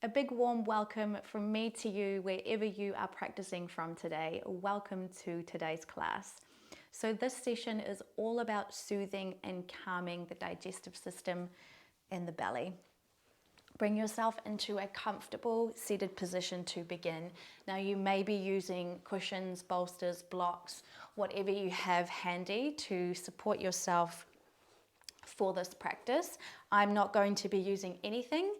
A big warm welcome from me to you wherever you are practicing from today. Welcome to today's class. So this session is all about soothing and calming the digestive system and the belly. Bring yourself into a comfortable seated position to begin. Now you may be using cushions, bolsters, blocks, whatever you have handy to support yourself for this practice. I'm not going to be using anything,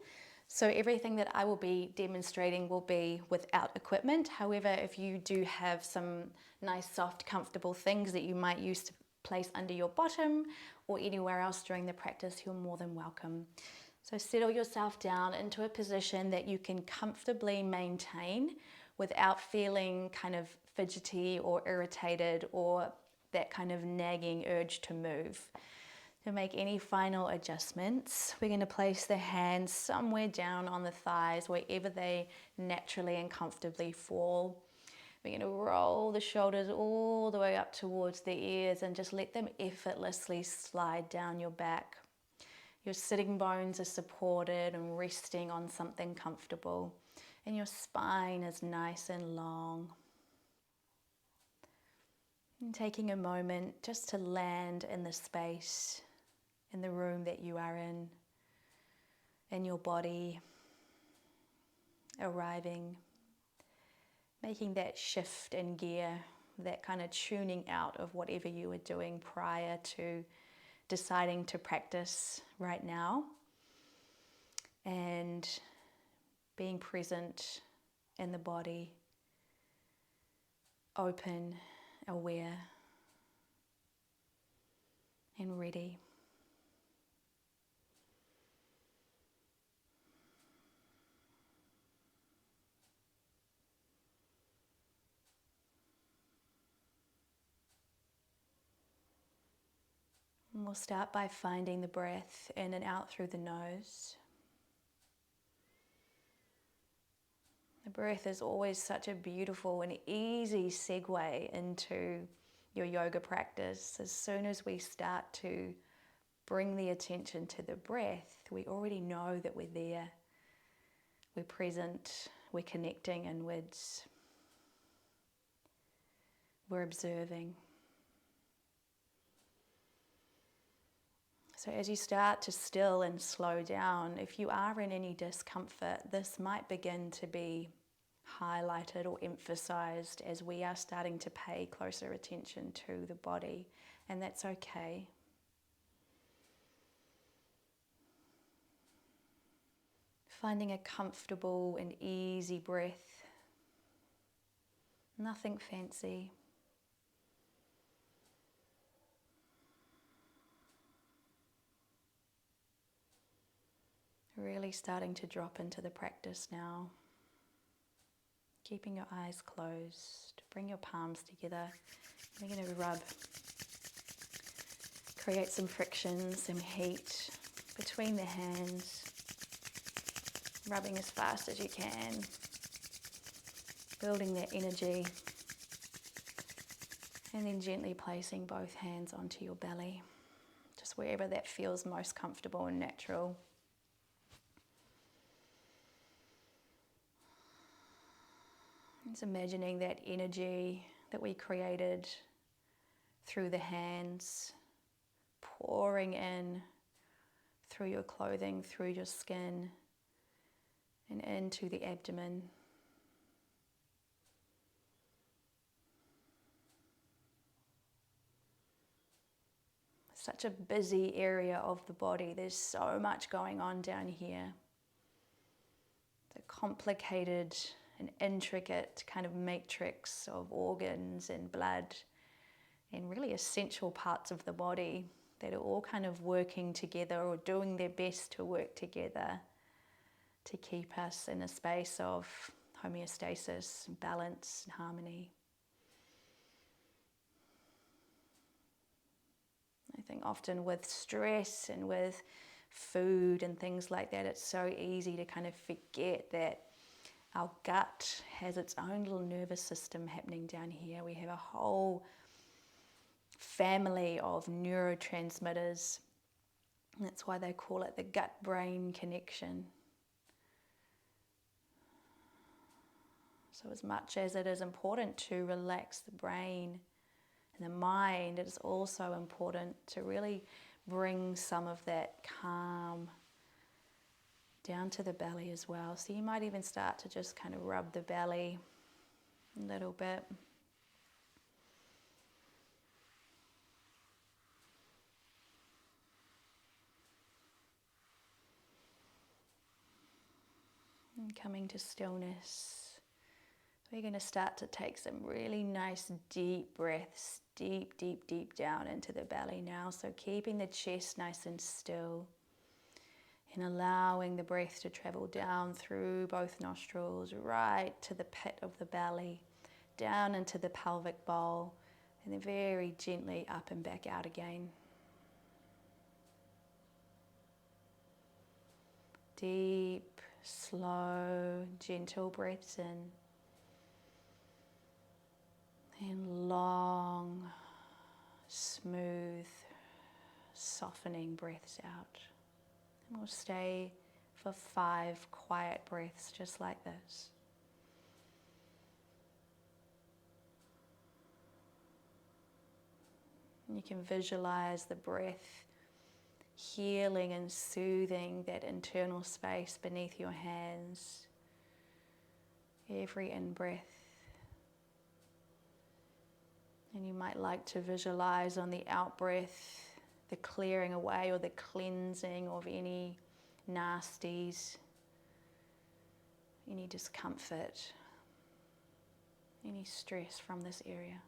so everything that I will be demonstrating will be without equipment. However, if you do have some nice, soft, comfortable things that you might use to place under your bottom or anywhere else during the practice, you're more than welcome. So settle yourself down into a position that you can comfortably maintain without feeling kind of fidgety or irritated or that kind of nagging urge to move. To make any final adjustments, we're going to place the hands somewhere down on the thighs, wherever they naturally and comfortably fall. We're going to roll the shoulders all the way up towards the ears and just let them effortlessly slide down your back. Your sitting bones are supported and resting on something comfortable, and your spine is nice and long. And taking a moment just to land in the space, in the room that you are in your body, arriving, making that shift in gear, that kind of tuning out of whatever you were doing prior to deciding to practice right now, and being present in the body, open, aware, and ready. And we'll start by finding the breath in and out through the nose. The breath is always such a beautiful and easy segue into your yoga practice. As soon as we start to bring the attention to the breath, we already know that we're there. We're present, we're connecting inwards, we're observing. So as you start to still and slow down, if you are in any discomfort, this might begin to be highlighted or emphasized as we are starting to pay closer attention to the body, and that's okay. Finding a comfortable and easy breath, nothing fancy. Really starting to drop into the practice now. Keeping your eyes closed. Bring your palms together. We're going to rub. Create some friction, some heat between the hands. Rubbing as fast as you can. Building that energy. And then gently placing both hands onto your belly. Just wherever that feels most comfortable and natural. It's imagining that energy that we created through the hands, pouring in through your clothing, through your skin, and into the abdomen. Such a busy area of the body. There's so much going on down here. The complicated an intricate kind of matrix of organs and blood and really essential parts of the body that are all kind of working together or doing their best to work together to keep us in a space of homeostasis, balance, and harmony. I think often with stress and with food and things like that, it's so easy to kind of forget that our gut has its own little nervous system happening down here. We have a whole family of neurotransmitters. That's why they call it the gut-brain connection. So as much as it is important to relax the brain and the mind, it is also important to really bring some of that calm down to the belly as well. So you might even start to just kind of rub the belly a little bit. And coming to stillness, we're going to start to take some really nice deep breaths, deep, deep, deep down into the belly now. So keeping the chest nice and still and allowing the breath to travel down through both nostrils, right to the pit of the belly, down into the pelvic bowl, and then very gently up and back out again. Deep, slow, gentle breaths in, and long, smooth, softening breaths out. And we'll stay for 5 quiet breaths just like this. You can visualize the breath healing and soothing that internal space beneath your hands. Every in-breath. And you might like to visualize on the out-breath the clearing away or the cleansing of any nasties, any discomfort, any stress from this area.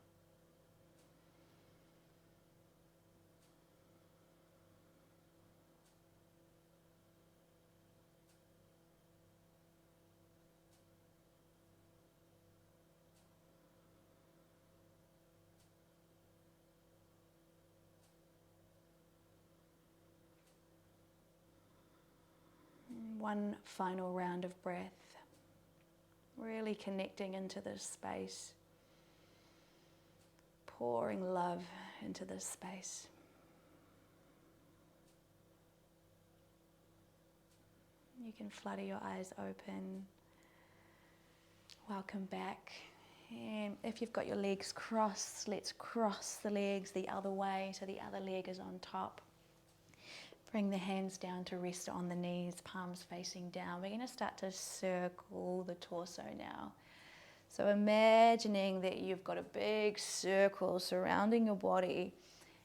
One final round of breath, really connecting into this space, pouring love into this space. You can flutter your eyes open. Welcome back. And if you've got your legs crossed, let's cross the legs the other way so the other leg is on top. Bring the hands down to rest on the knees, palms facing down. We're going to start to circle the torso now. So imagining that you've got a big circle surrounding your body,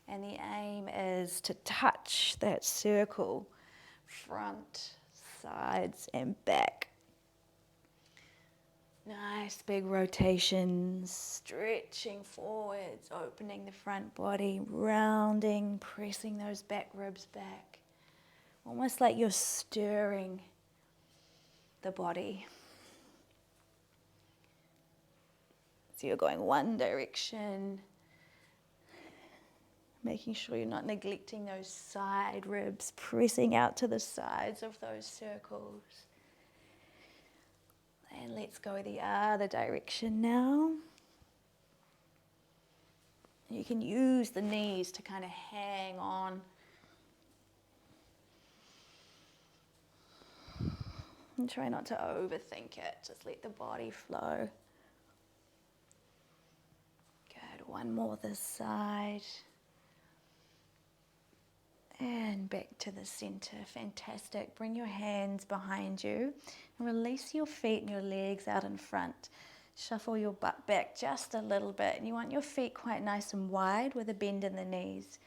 and the aim is to touch that circle, front, sides, and back. Nice big rotations, stretching forwards, opening the front body, rounding, pressing those back ribs back. Almost like you're stirring the body. So you're going one direction, making sure you're not neglecting those side ribs, pressing out to the sides of those circles. And let's go the other direction now. You can use the knees to kind of hang on. And try not to overthink it. Just let the body flow. Good. One more this side. And back to the center. Fantastic. Bring your hands behind you and release your feet and your legs out in front. Shuffle your butt back just a little bit. And you want your feet quite nice and wide with a bend in the knees.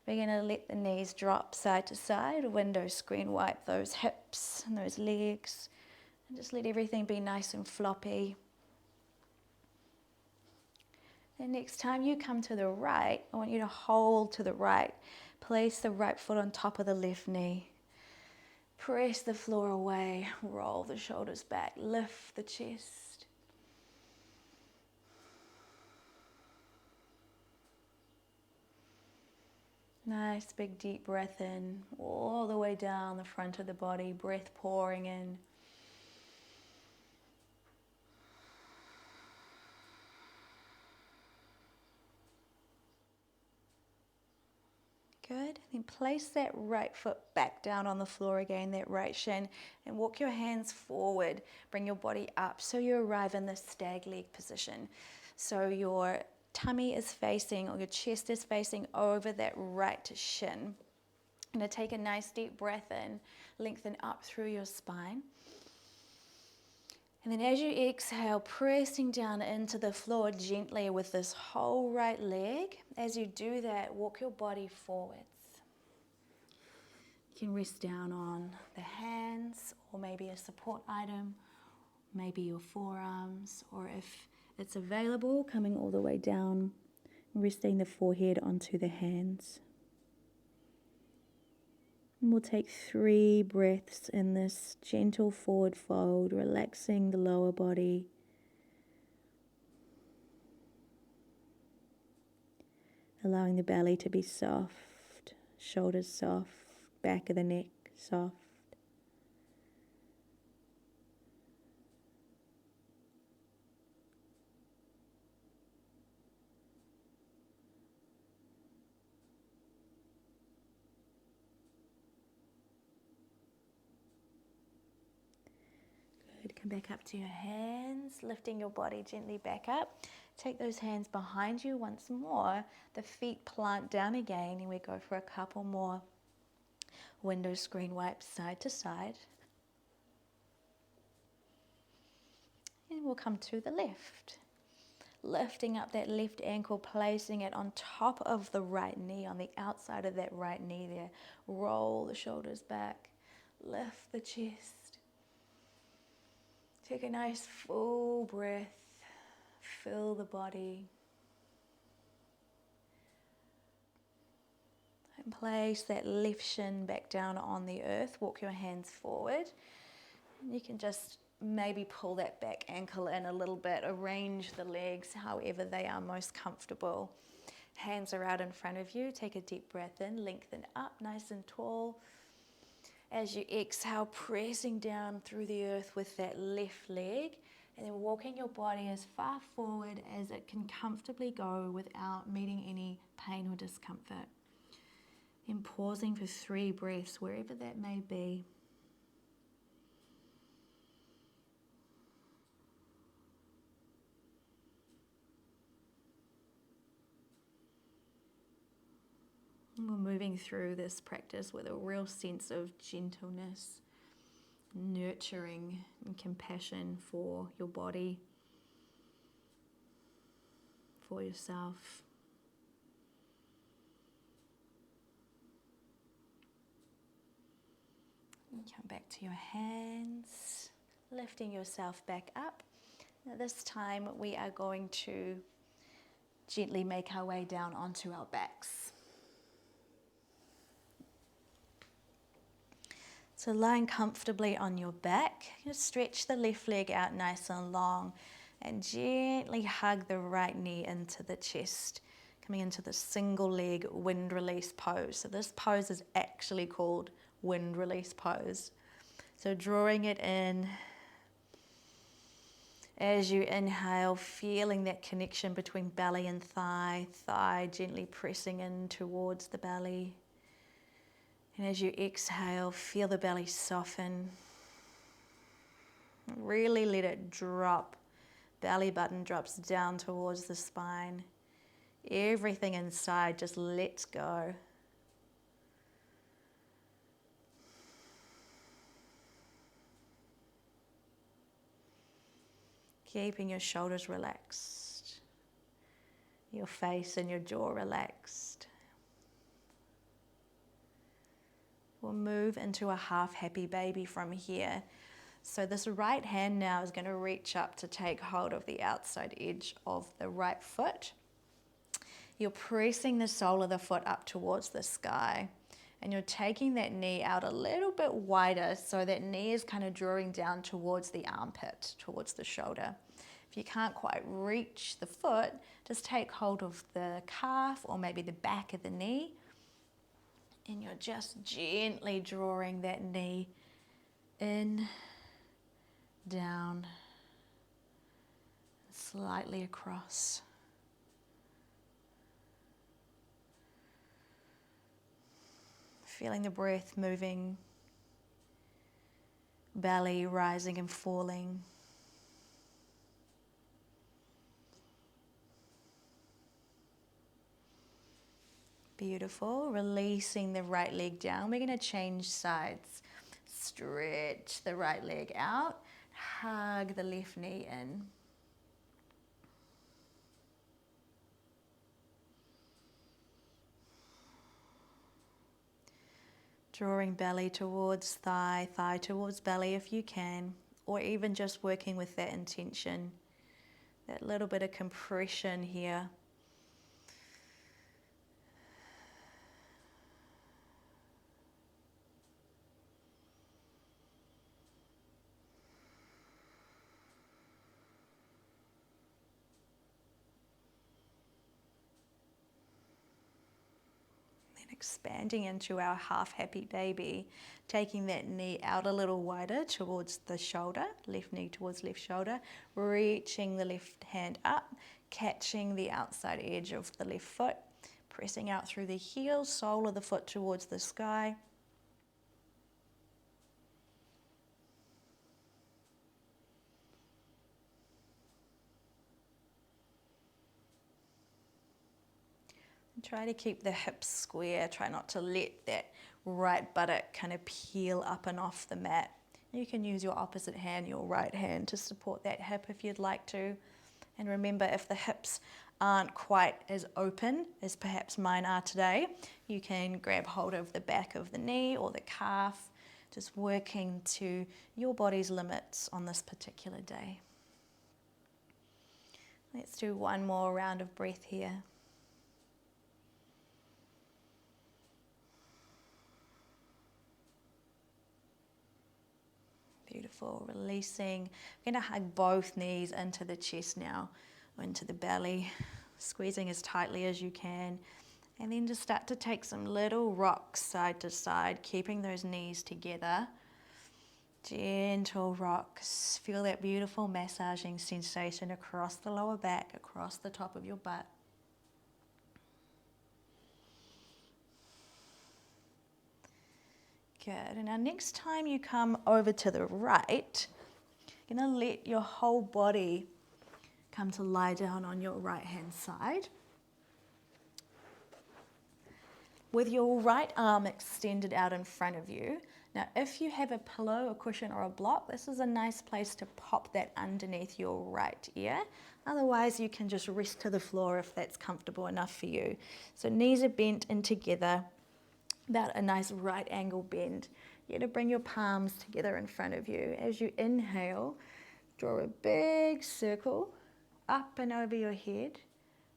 We're going to let the knees drop side to side, window screen wipe those hips and those legs. And just let everything be nice and floppy. Then next time you come to the right, I want you to hold to the right. Place the right foot on top of the left knee. Press the floor away, roll the shoulders back, lift the chest. Nice big deep breath in, all the way down the front of the body, breath pouring in. Good. Then place that right foot back down on the floor again, that right shin, and walk your hands forward. Bring your body up so you arrive in the stag leg position. So your tummy is facing, or your chest is facing over that right shin. I'm going to take a nice deep breath in, lengthen up through your spine. And then as you exhale, pressing down into the floor gently with this whole right leg. As you do that, walk your body forwards. You can rest down on the hands, or maybe a support item, maybe your forearms, or if it's available, coming all the way down, resting the forehead onto the hands. And we'll take 3 breaths in this gentle forward fold, relaxing the lower body. Allowing the belly to be soft, shoulders soft, back of the neck soft. Come back up to your hands, lifting your body gently back up. Take those hands behind you once more. The feet plant down again, and we go for a couple more window screen wipes side to side. And we'll come to the left. Lifting up that left ankle, placing it on top of the right knee, on the outside of that right knee there. Roll the shoulders back, lift the chest. Take a nice full breath, fill the body. And place that left shin back down on the earth. Walk your hands forward. You can just maybe pull that back ankle in a little bit, arrange the legs however they are most comfortable. Hands are out in front of you. Take a deep breath in, lengthen up nice and tall. As you exhale, pressing down through the earth with that left leg, and then walking your body as far forward as it can comfortably go without meeting any pain or discomfort. Then pausing for 3 breaths, wherever that may be. And we're moving through this practice with a real sense of gentleness, nurturing and compassion for your body, for yourself. And come back to your hands, lifting yourself back up. Now this time we are going to gently make our way down onto our backs. So lying comfortably on your back, just stretch the left leg out nice and long and gently hug the right knee into the chest, coming into the single leg wind release pose. So this pose is actually called wind release pose. So drawing it in as you inhale, feeling that connection between belly and thigh, thigh gently pressing in towards the belly. And as you exhale, feel the belly soften. Really let it drop. Belly button drops down towards the spine. Everything inside just lets go. Keeping your shoulders relaxed. Your face and your jaw relaxed. We'll move into a half happy baby from here. So this right hand now is going to reach up to take hold of the outside edge of the right foot. You're pressing the sole of the foot up towards the sky, and you're taking that knee out a little bit wider so that knee is kind of drawing down towards the armpit, towards the shoulder. If you can't quite reach the foot, just take hold of the calf or maybe the back of the knee. And you're just gently drawing that knee in, down, slightly across. Feeling the breath moving, belly rising and falling. Beautiful. Releasing the right leg down. We're going to change sides. Stretch the right leg out. Hug the left knee in. Drawing belly towards thigh, thigh towards belly if you can, or even just working with that intention, that little bit of compression here. Expanding into our half happy baby, taking that knee out a little wider towards the shoulder, left knee towards left shoulder, reaching the left hand up, catching the outside edge of the left foot, pressing out through the heel, sole of the foot towards the sky. Try to keep the hips square. Try not to let that right buttock kind of peel up and off the mat. You can use your opposite hand, your right hand, to support that hip if you'd like to. And remember, if the hips aren't quite as open as perhaps mine are today, you can grab hold of the back of the knee or the calf, just working to your body's limits on this particular day. Let's do one more round of breath here. Beautiful, releasing. I'm going to hug both knees into the chest now, into the belly, squeezing as tightly as you can. And then just start to take some little rocks side to side, keeping those knees together. Gentle rocks. Feel that beautiful massaging sensation across the lower back, across the top of your butt. Good. And now next time you come over to the right, you're going to let your whole body come to lie down on your right hand side. With your right arm extended out in front of you. Now if you have a pillow, a cushion or a block, this is a nice place to pop that underneath your right ear. Otherwise you can just rest to the floor if that's comfortable enough for you. So knees are bent in together. About a nice right angle bend. You're going to bring your palms together in front of you. As you inhale, draw a big circle up and over your head,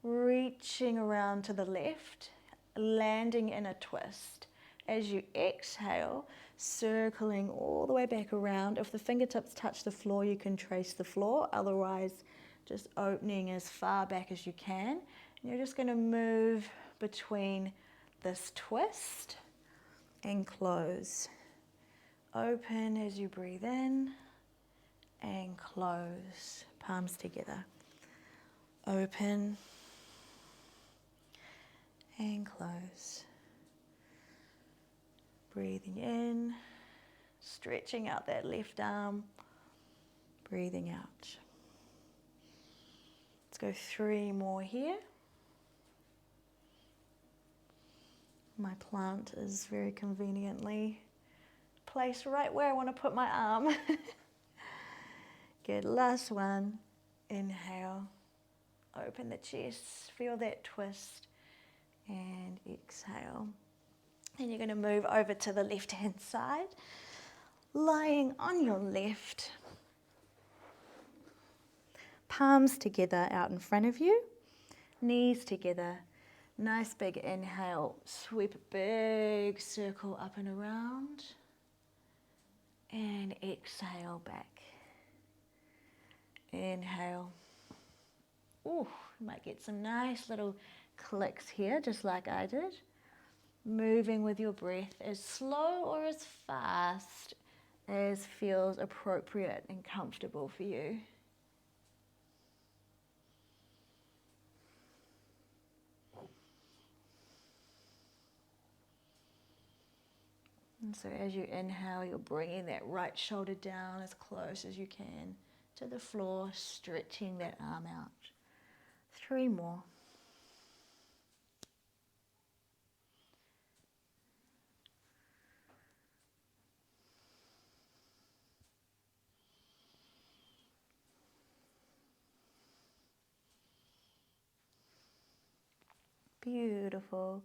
reaching around to the left, landing in a twist. As you exhale, circling all the way back around. If the fingertips touch the floor, you can trace the floor. Otherwise, just opening as far back as you can. And you're just going to move between this twist and close. Open as you breathe in and close. Palms together. Open and close. Breathing in, stretching out that left arm. Breathing out. Let's go 3 more here. My plant is very conveniently placed right where I want to put my arm. Good, last one. Inhale, open the chest, feel that twist, and exhale. And you're going to move over to the left-hand side, lying on your left. Palms together out in front of you, knees together. Nice big inhale, sweep a big circle up and around, and exhale back. Inhale. Ooh, you might get some nice little clicks here, just like I did. Moving with your breath as slow or as fast as feels appropriate and comfortable for you. And so as you inhale, you're bringing that right shoulder down as close as you can to the floor, stretching that arm out. 3 more. Beautiful.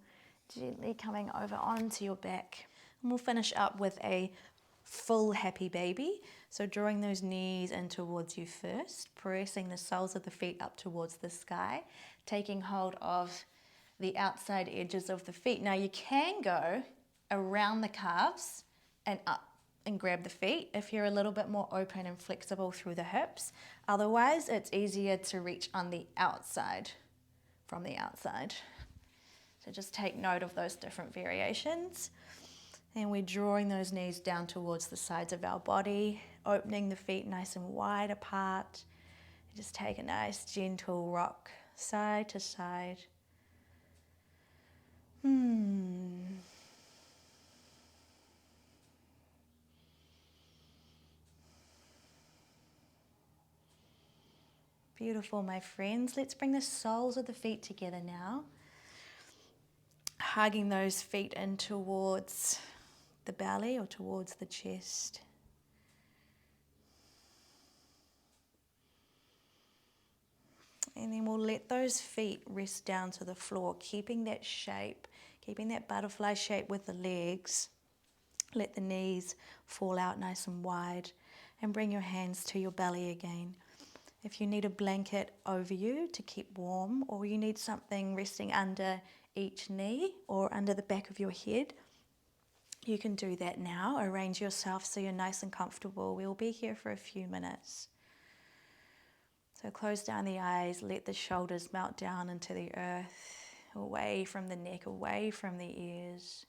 Gently coming over onto your back. And we'll finish up with a full happy baby. So drawing those knees in towards you first, pressing the soles of the feet up towards the sky, taking hold of the outside edges of the feet. Now you can go around the calves and up and grab the feet if you're a little bit more open and flexible through the hips. Otherwise, it's easier to reach on the outside, from the outside. So just take note of those different variations. And we're drawing those knees down towards the sides of our body, opening the feet nice and wide apart. Just take a nice gentle rock side to side. Beautiful, my friends. Let's bring the soles of the feet together now. Hugging those feet in towards the belly or towards the chest. And then we'll let those feet rest down to the floor, keeping that shape, keeping that butterfly shape with the legs. Let the knees fall out nice and wide and bring your hands to your belly again. If you need a blanket over you to keep warm, or you need something resting under each knee or under the back of your head, you can do that now. Arrange yourself so you're nice and comfortable. We'll be here for a few minutes. So close down the eyes, let the shoulders melt down into the earth, away from the neck, away from the ears.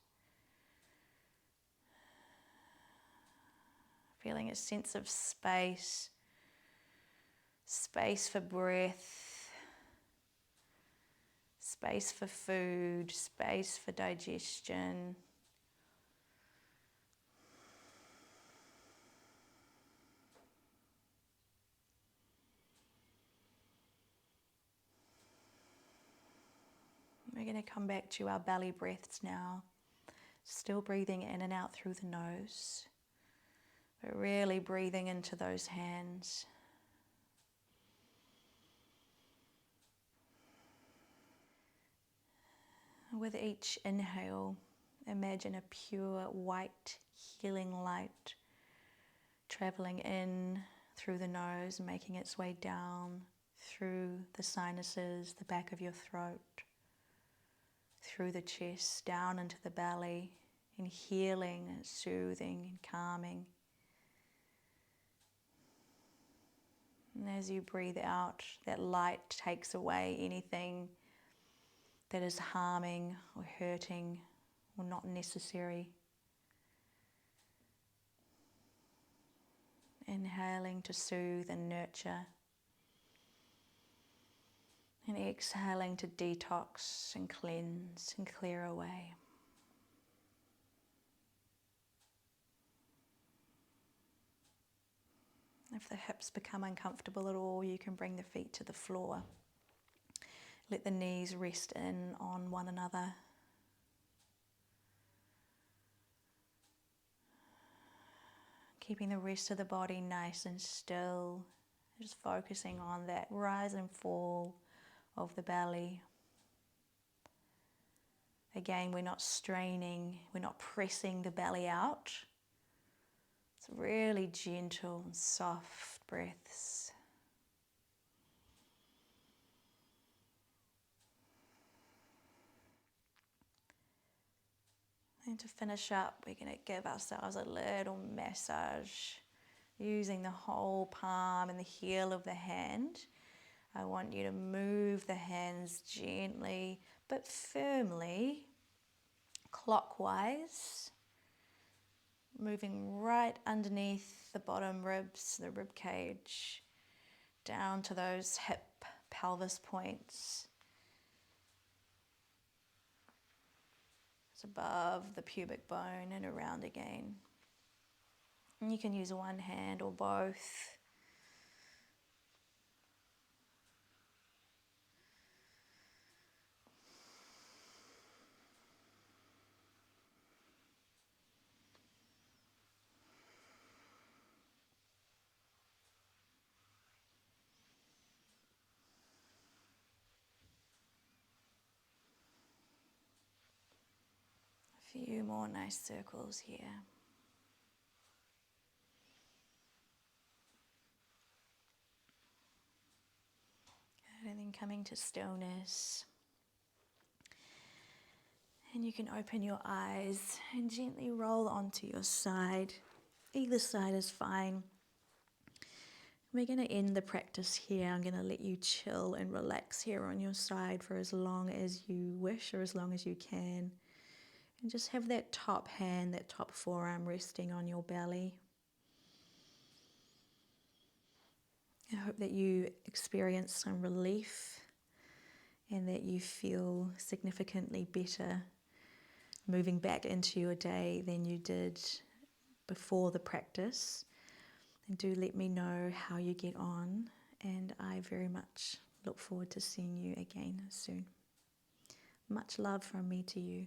Feeling a sense of space, space for breath, space for food, space for digestion. We're going to come back to our belly breaths now. Still breathing in and out through the nose, but really breathing into those hands. With each inhale, imagine a pure white healing light traveling in through the nose, making its way down through the sinuses, the back of your throat, through the chest, down into the belly, and healing and soothing and calming. And as you breathe out, that light takes away anything that is harming or hurting or not necessary. Inhaling to soothe and nurture, and exhaling to detox and cleanse and clear away. If the hips become uncomfortable at all, you can bring the feet to the floor. Let the knees rest in on one another. Keeping the rest of the body nice and still, just focusing on that rise and fall of the belly. Again, we're not straining, we're not pressing the belly out. It's really gentle and soft breaths. And to finish up, we're going to give ourselves a little massage using the whole palm and the heel of the hand. I want you to move the hands gently but firmly clockwise, moving right underneath the bottom ribs, the rib cage, down to those hip pelvis points. just above the pubic bone and around again. And you can use one hand or both. A few more nice circles here. Good, and then coming to stillness. And you can open your eyes and gently roll onto your side. Either side is fine. We're going to end the practice here. I'm going to let you chill and relax here on your side for as long as you wish or as long as you can. And just have that top hand, that top forearm resting on your belly. I hope that you experience some relief and that you feel significantly better moving back into your day than you did before the practice. And do let me know how you get on, and I very much look forward to seeing you again soon. Much love from me to you.